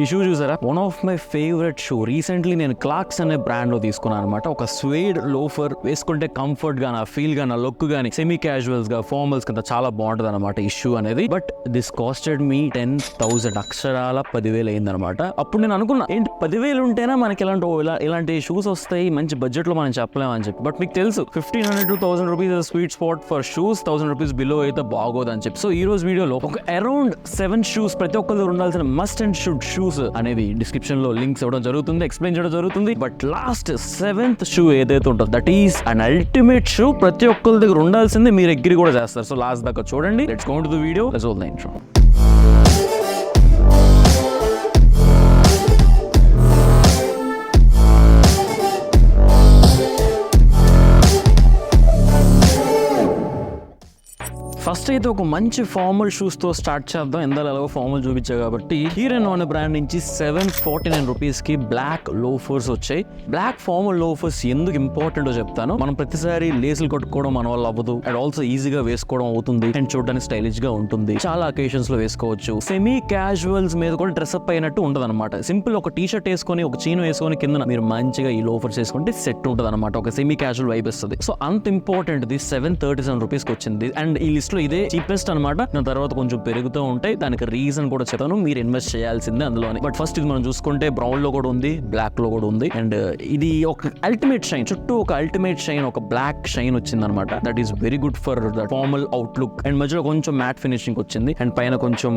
ఈ షూ చూసారా, one of my favourite shoe. Recently నేను క్లాక్స్ అనే బ్రాండ్ లో తీసుకున్నాను అనమాట. ఒక స్వేడ్ లోఫర్, వేసుకుంటే కంఫర్ట్ గా, నా ఫీల్ గా, నా లుక్ గానీ, సెమీ క్యాజువల్స్ గా, ఫార్మల్స్ కింద చాలా బాగుంటది అనమాట ఈ షూ అనేది. బట్ దిస్ కాస్టెడ్ మీ 10,000, అక్షరాల 10,000 అయిందనమాట. అప్పుడు నేను అనుకున్నా, ఏంటి 10,000 ఉంటేనే మనకి ఇలాంటి షూస్ వస్తాయి మంచి బడ్జెట్ లో, మనం చెప్పలేమని చెప్పి. బట్ మీకు తెలుసు 1,500 to 1,000 rupees sweet spot for shoes. 1,000 rupees below అయితే బాగోదని చెప్పి. సో ఈ రోజు వీడియోలో ఒక అరౌండ్ 7 షూస్, ప్రతి ఒక్కరు ఉండాల్సిన మస్ట్ అండ్ షుడ్ షూస్ అనేవి డిస్క్రిప్షన్ లో లింక్స్ ఇవ్వడం జరుగుతుంది, ఎక్స్ప్లెయిన్ చేయడం జరుగుతుంది. బట్ లాస్ట్ 7th షూ ఏదైతే ఉంటుందో, that is an ultimate shoe. ప్రతి ఒక్కరి దగ్గర ఉండాల్సిందే, మీరు అగ్రి కూడా చేస్తారు. సో లాస్ట్ దాకా చూడండి. Let's go to the video. Let's roll the intro. First అయితే ఒక మంచి ఫార్మల్ షూస్ తో స్టార్ట్ చేద్దాం. ఎలాగో ఫార్మల్ చూపించా కాబట్టి, హీర్ అండ్ ఆన్ బ్రాండ్ నుంచి 749 రూపీస్ కి బ్లాక్ లోఫర్స్ వచ్చాయి. బ్లాక్ ఫార్మల్ లోఫర్స్ ఎందుకు ఇంపార్టెంట్ చెప్తాను. మనం ప్రతిసారి లేసులు కట్టుకోవడం మన వల్ల అవ్వదు, అండ్ ఆల్సో ఈజీగా వేసుకోవడం అవుతుంది, అండ్ చూడడానికి స్టైలిష్ గా ఉంటుంది. చాలా అకేషన్స్ లో వేసుకోవచ్చు. సెమీ క్యాజువల్స్ మీద కూడా డ్రెస్అప్ అయినట్టు ఉంటది అనమాట. సింపుల్ ఒక టీ షర్ట్ వేసుకొని, ఒక చీను వేసుకొని, కింద మీరు మంచిగా ఈ లోఫర్స్ వేసుకుంటే సెట్ ఉంటుంది అనమాట. ఒక సెమీ క్యాజువల్ వైబ్ వస్తుంది. సో అంత ఇంపార్టెంట్ ది 737 రూపీస్ కి వచ్చింది. అండ్ ఈ లిస్ట్ లో ఇదే చీపెస్ట్ అనమాట. దాని తర్వాత కొంచెం పెరుగుతూ ఉంటాయి. దానికి రీజన్ కూడా చెప్తాను, మీరు ఇన్వెస్ట్ చేయాల్సిందే అందులోనే. బట్ ఫస్ట్ ఇది మనం చూసుకుంటే బ్రౌన్ లో కూడా ఉంది, బ్లాక్ లో కూడా ఉంది. అండ్ ఇది ఒక అల్టిమేట్ షైన్, చుట్టూ ఒక అల్టిమేట్ షైన్, ఒక బ్లాక్ షైన్ వచ్చింది అనమాట. That is very good for that formal outlook. And మధ్యలో కొంచెం మ్యాట్ ఫినిషింగ్ వచ్చింది. అండ్ పైన కొంచెం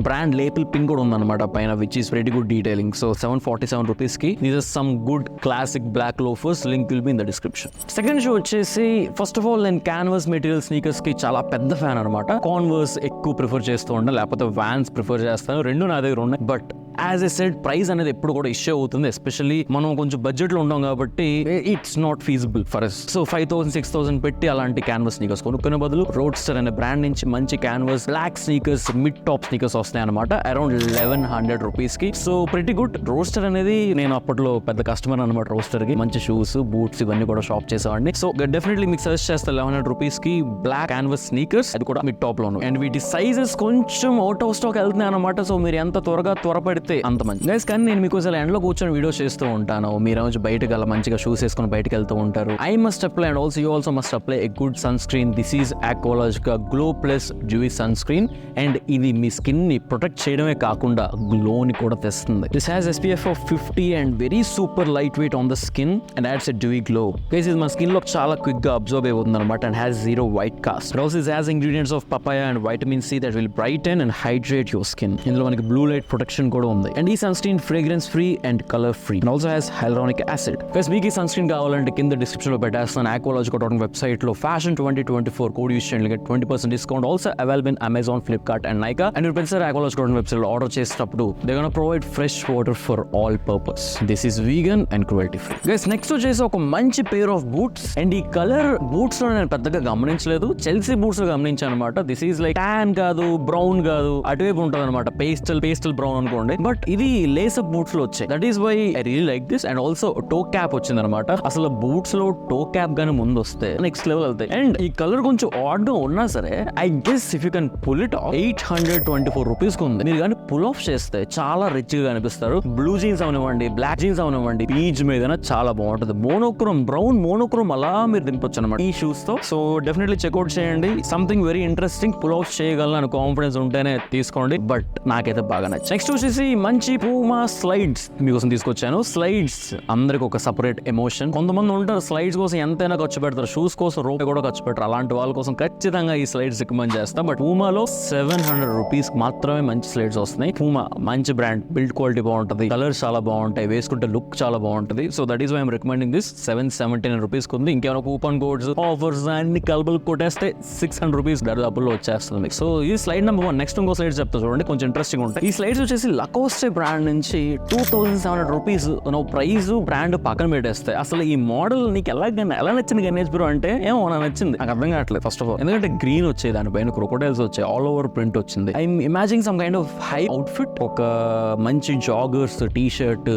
బ్రాండ్ లేబుల్ పింక్ కూడా ఉందన్నమాట పైన, which is very good detailing. So 747 rupees కి these are some good classic black loafers. Link will be in the description. Second shoe వచ్చేసి, ఫస్ట్ ఆఫ్ ఆల్ నేను canvas material sneakers కి చాలా పెద్ద fan అనమాట. కాన్వర్స్ ఎక్కువ ప్రిఫర్ చేస్తూ ఉంటాను, లేకపోతే వాన్స్ ప్రిఫర్ చేస్తాను. రెండు నా దగ్గర ఉన్నాయి. But as a said, price అనేది ఎప్పుడు కూడా ఇష్యూ అవుతుంది. ఎస్పెషల్లీ మనం కొంచెం బడ్జెట్ లో ఉంటాం కాబట్టి it's not feasible for us. So 5,000 6,000 పెట్టి అలాంటి క్యాన్వాస్ స్నీకర్స్ కొనుక్కునే బదులు రోడ్స్టర్ అనే బ్రాండ్ నుంచి మంచి canvas black sneakers, mid top sneakers వస్తాయి అనమాట. అరౌండ్ 1,100 రూపీస్ కి. So pretty good. రోస్టర్ అనేది నేను అప్పట్లో పెద్ద కస్టమర్ అనమాట. రోస్టర్ కి మంచి షూస్, బూట్స్ ఇవన్నీ కూడా షాప్ చేసేవాడిని. సో డెఫినెట్లీ మీకు సజెస్ట్ చేస్తాను 1,100 రూపీస్ కి బ్లాక్ క్యాన్వాస్ స్నీకర్స్, అది కూడా మిడ్ టాప్ లోను. అండ్ వీటి సైజెస్ కొంచెం అవుట్ ఆఫ్ స్టాక్ వెళ్తున్నాయి అనమాట. సో మీరు ఎంత త్వరపడితే అంత మంచి గైస్. కానీ నేను మీకు అసలు ఎండ్లో కూర్చొని వీడియోస్ చేస్తూ ఉంటాను. మీరు బయటకు అలా మంచిగా షూస్ వేసుకొని బయటకు వెళ్తూ ఉంటారు. I must apply and also you also must apply a good sunscreen. This is Aqualogica glow plus dewy sunscreen. And ఇది మీ స్కిన్ ని ప్రొటెక్ట్ చేయడమే కాకుండా గ్లోని కూడా తెస్తుంది. This has SPF of 50 and very super light weight on the skin and ads a Dewey glow. Guys ఇది మన skin లో చాలా క్విక్ గా అబ్జర్వ్ అవుతుంది అనమాట. And has 0 white cast. Also it has ingredients of papaya and vitamin C that will brighten and hydrate your skin. ఇందులో మనకి blue light protection కూడా ఉంది. అండ్ ఈ sunscreen fragrance free and colour free. And also has hyaluronic acid. Guys మీకు ఈ sun screen కావాలంటే కింద description లో పెట్టేస్తాను. aqualogica.com వెబ్సైట్ లో ఫ్యాషన్ 2024 కోడ్ యూస్ చేయండి, get 20% discount. Also available in Amazon, Flipkart and Nykaa. And మీరు ప్రతిసారి aqualogica.com వెబ్సైట్ లో ఆర్డర్ చేసేటప్పుడు they gonna provide fresh water for all purpose. This is vegan and cruelty free. Guys next వచ్చేసి ఒక మంచి pair of boots. And ఈ colour boots లో నేను పెద్దగా గమనించలేదు, చెల్సీ బూట్స్ లో గమనించాను అనమాట. దిస్ ఈస్ లైక్ ట్యాన్ కాదు, బ్రౌన్ కాదు, అటువైపు ఉంటుంది అనమాట. పేస్టల్ బ్రౌన్ అనుకోండి. బట్ ఇది లేసప్ బూట్స్ లో వచ్చాయి. That is why I really like this. And also toe cap వచ్చింది అనమాట. అసలు బూట్స్ లో టో క్యాప్ గానీ ముందు వస్తే నెక్స్ట్ లెవెల్ వెళ్తాయి. అండ్ ఈ కలర్ కొంచెం ఆడ్ గా ఉన్నా సరే, I guess if you can pull it off, 824 rupees కి ఉంది. మీరు కానీ పుల్ ఆఫ్ చేస్తే చాలా రిచ్ గా కనిపిస్తారు. బ్లూ జీన్స్ అవనివ్వండి, బ్లాక్ జీన్స్ అవనివ్వండి, పీచ్ మీద చాలా బాగుంటుంది. మోనోక్రోమ్, బ్రౌన్ మోనోక్రోమ్ అలా మీరు దింపొచ్చు అనమాట ఈ షూస్ తో. సో డెఫినెట్లీ చెక్అౌట్ చేయండి. Something very interesting. Pull off చేయగలను కాన్ఫిడెన్స్ ఉంటేనే తీసుకోండి. బట్ నాకైతే బాగా నచ్చింది. నెక్స్ట్ వచ్చేసి మంచి పూమా స్లైడ్స్ మీకోసం తీసుకొచ్చాను. స్లైడ్స్ అందరికి ఒక సపరేట్ ఎమోషన్. కొంతమంది ఉంటారు స్లైడ్స్ కోసం ఎంతైనా ఖర్చు పెడతారు, షూస్ కోసం రూపాయి కూడా ఖర్చు పెట్టారు. అలాంటి వాళ్ళ కోసం ఖచ్చితంగా ఈ స్లైడ్స్ రికమెండ్ చేస్తాం. బట్ పూమాలో 700 రూపీస్ మాత్రమే మంచి స్లైడ్స్ వస్తున్నాయి. పూమా మంచి బ్రాండ్, బిల్డ్ క్వాలిటీ బాగుంటుంది, కలర్స్ చాలా బాగుంటాయి, వేసుకుంటే లుక్ చాలా బాగుంటుంది. So that is why I'm recommending this. 779 rupees ఉంది. ఇంకేమైనా కూపన్ కోడ్స్, ఆఫర్స్ అన్ని కలబుల్ కొట్టేస్తే 600 రూపీస్ డబ్బుల్లో వచ్చేస్తుంది. సో ఈ స్లైడ్ నెంబర్ 1. నెక్స్ట్ ఇంకో స్లైడ్స్ చెప్తా చూడండి, కొంచెం ఇంట్రెస్టింగ్ ఉంటాయి. ఈ స్లైడ్స్ వచ్చేసి లకోస్టే బ్రాండ్ నుంచి 2,700 రూపీస్ ప్రైస్, బ్రాండ్ పక్కన పెట్టేస్తాయి. అసలు ఈ మోడల్ నీకు ఎలా నచ్చింది గణేష్ బ్రో అంటే, ఏమో నాకు నచ్చింది, నాకు అర్థం కావట్లేదు ఫస్ట్ ఆఫ్ ఆల్. ఎందుకంటే గ్రీన్ వచ్చేది, దానిపైన క్రొకోడైల్స్ వచ్చాయి, ఆల్ ఓవర్ ప్రింట్ వచ్చింది. I'm imagining some kind of high outfit, ఒక మంచి జాగర్స్ టీ షర్ట్,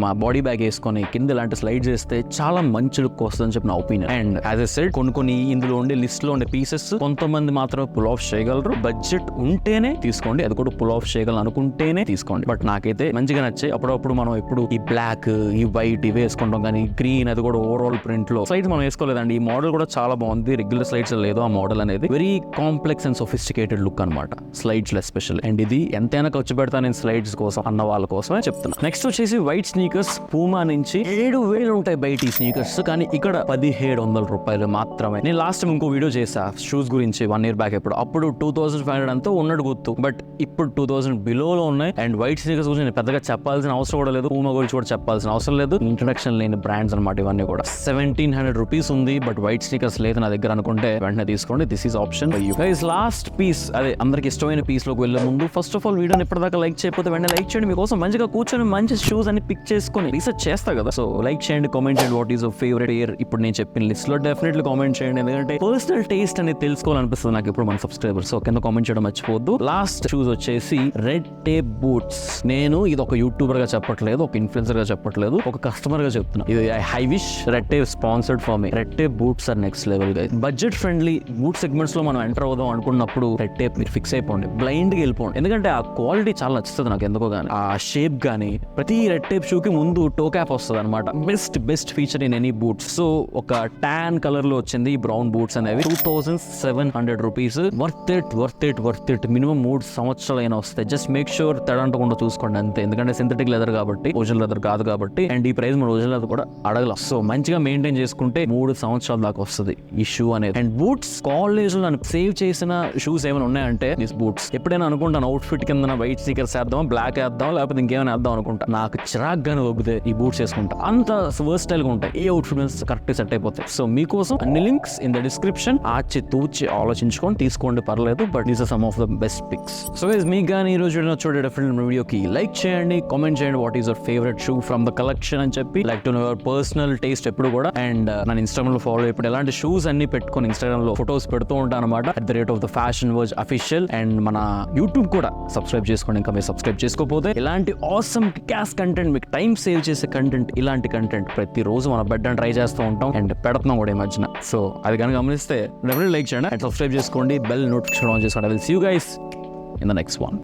మా బాడీ బ్యాగ్ వేసుకొని కింద ఇలాంటి స్లైడ్స్ వేస్తే చాలా మంచి లుక్ వస్తుందని చెప్పి నా opinion. And as a said, కొన్ని ఇందులో ఉండే లిస్ట్ లో ఉండే పీసెస్ కొంతమంది మాత్రమే పుల్ ఆఫ్ చేయగలరు. బడ్జెట్ ఉంటేనే తీసుకోండి, అది కూడా పుల్ ఆఫ్ చేయగలను అనుకుంటేనే తీసుకోండి. చేసుకోండి. బట్ నాకైతే మంచిగా నచ్చాయి. అప్పుడప్పుడు మనం ఎప్పుడు ఈ బ్లాక్ ఈ వైట్ ఇవి వేసుకుంటాం, కానీ గ్రీన్ అది కూడా ఓవరాల్ ప్రింట్ లో స్లైడ్స్ మనం వేసుకోలేదండి. ఈ మోడల్ కూడా చాలా బాగుంది. రెగ్యులర్ స్లైడ్స్ లేదు ఆ మోడల్ అనేది. Very complex and sophisticated look అనమాట స్లైడ్స్ లో ఎస్పెషల్. అండ్ ఇది ఎంతైనా ఖర్చు పెడతా నేను స్లైడ్స్ కోసం అన్న వాళ్ళ కోసమే చెప్తున్నా. నెక్స్ట్ వచ్చేసి వైట్ స్నీకర్స్. పూమా నుంచి 7,000 ఉంటాయి బయట ఈ స్నీకర్స్, కానీ ఇక్కడ 1,700 రూపాయలు మాత్రమే. నేను లాస్ట్ టైం ఇంకో వీడియో చేసా షూస్ గురించి 1 year బ్యాక్. అప్పుడు 2,500 అంతా ఉన్నట్టు గుర్తు, బట్ ఇప్పుడు 2,000 బిలోలో ఉన్నాయి. అండ్ వైట్ స్నీకర్స్ గురించి నేను పెద్దగా చెప్పాల్సిన అవసరం కూడా లేదు. పూమా గురించి కూడా చెప్పాల్సిన అవసరం లేదు. ఇంట్రొడక్షన్ లేని బ్రాండ్స్ అనమాట ఇవన్నీ కూడా. 1,700 రూపీస్ ఉంది, బట్ వైట్ స్నీకర్స్ లేదు నా దగ్గర అనుకుంటే వెంటనే తీసుకోండి. This is option for you guys. Last piece, అదే అందరికి ఇష్టమైన పీస్ లోకి వెళ్ళే ముందు ఫస్ట్ ఆఫ్ ఆల్ వీడియోని ఇప్పటిదాకా లైక్ చేయకపోతే వెంటనే లైక్ చేయండి. మీకోసం మంచిగా కూర్చొని మంచి షూస్ అని పిక్ చేసుకొని రీసెర్చ్ చేస్తా కదా. సో లైక్ చేయండి, కామెంట్ చేయండి what is your favourite year. ఇప్పుడు నేను చెప్పిన లిస్ట్ లో డెఫినెట్లీ కామెంట్ చేయండి, ఎందుకంటే పర్సనల్ టేస్ట్ అనేది తెలుసుకోవాలనిపిస్తుంది నాకు ఇప్పుడు మన సబ్స్క్రైబర్స్. సో కింద కామెంట్ చేయడం మర్చిపోవద్దు. లాస్ట్ షూస్ వచ్చేసి రెడ్ టేప్ బూట్స్. నేను ఇది ఒక యూట్యూబర్ గా చెప్పట్లేదు, ఒక ఇన్ఫ్లుయెన్సర్ గా చెప్పట్లేదు, ఒక కస్టమర్ గా చెప్తున్నా. ఇది I wish Red Tape sponsored for me. Red Tape boots are next level guys. Budget friendly boot segments లో మనం ఎంటర్ అవుదాం అనుకున్నప్పుడు రెడ్ టేప్ మీరు ఫిక్స్ అయిపోండి, బ్లైండ్ గా వెళ్ళిపోండి. ఎందుకంటే ఆ క్వాలిటీ చాలా నచ్చుతుంది నాకు ఎందుకో గానీ, ఆ షేప్ గానీ. ప్రతి రెడ్ టేప్ షూ కి ముందు టో క్యాప్ వస్తుంది అనమాట. Best feature in any boots. So ఒక టాన్ కలర్ లో వచ్చింది ఈ బ్రౌన్ బూట్స్ అనేవి. 2,700 రూపీస్. Worth it. మినిమం 3 సంవత్సరాలైనా వస్తాయి. జస్ట్ మేక్ షూర్ తడంటకుండా చూసుకోండి అంతే, ఎందుకంటే సింథటిక్ లెదర్ కాబట్టి, ఒరిజినల్ లెదర్ కాదు కాబట్టి. అండ్ ఈ ప్రైస్ మన ఒరిజినల్ లెదర్ కూడా అడగల. సో మంచిగా మెయింటైన్ చేసుకుంటే 3 సంవత్సరాల దాకా వస్తుంది ఈ షూ అనేది. అండ్ బూట్స్ కాలేజ్ లో నన్ను సేవ్ చేసిన షూస్ ఏమైనా ఉన్నాయంటే దిస్ బూట్స్. ఎప్పుడైనా అనుకుంటాను అవుట్ ఫిట్ కింద వైట్ స్నీకర్స్ వేద్దాం, బ్లాక్ వేద్దాం, లేకపోతే ఇంకేమైనా వేద్దాం అనుకుంటా. నాకు చిరాగ్గానే ఒగ్గితే ఈ బూట్స్ వేసుకుంటా. అంత వర్స్టైల్ గా ఉంటాయి, ఏ అవుట్ ఫిట్ కరెక్ట్ సెట్ అయిపోతాయి. సో మీకోసం అన్ని లింక్స్ ఇన్ ద డిస్క్రిప్షన్. ఆచి తూచి ఆలోచించుకొని తీసుకోండి, పర్లేదు. But these are some of the best picks. So guys, మీకు కానీ ఈ రోజు చూడే డెఫినెట్ వీడియోకి లైక్ చేయండి, కామెంట్ చేయండి what is your favourite shoe from the collection అని చెప్పి. Like to know your personal taste ఎప్పుడు కూడా. అండ్ నేను ఇన్స్టాగ్రామ్ లో ఫాలో ఇప్పుడు ఎలాంటి షూస్ అన్ని పెట్టుకొని ఇన్స్టాగ్రామ్ లో ఫొటోస్ పెడుతూ ఉంటాను అనమాట. @FashionVerge official. అండ్ మన యూట్యూబ్ కూడా సబ్స్క్రైబ్ చేసుకోండి ఇంకా మీరు సబ్స్క్రైబ్ చేసుకోకపోతే. ఇలాంటి ఆసమ్ క్యాస్ కంటెంట్, మీకు టైం సేవ్ చేసే కంటెంట్, ఇలాంటి కంటెంట్ ప్రతిరోజు మనం పెట్టడానికి ట్రై చేస్తూ ఉంటాం అండ్ పెడుతున్నాం కూడా ఈ మధ్యన. సో అది కనుక గమనిస్తే డెఫినెట్లీ లైక్ చేయండి అండ్ సబ్స్క్రైబ్ చేసుకోండి, బెల్ నోటిఫికేషన్ ఆన్ చేసుకోండి. I will see you guys in the next one.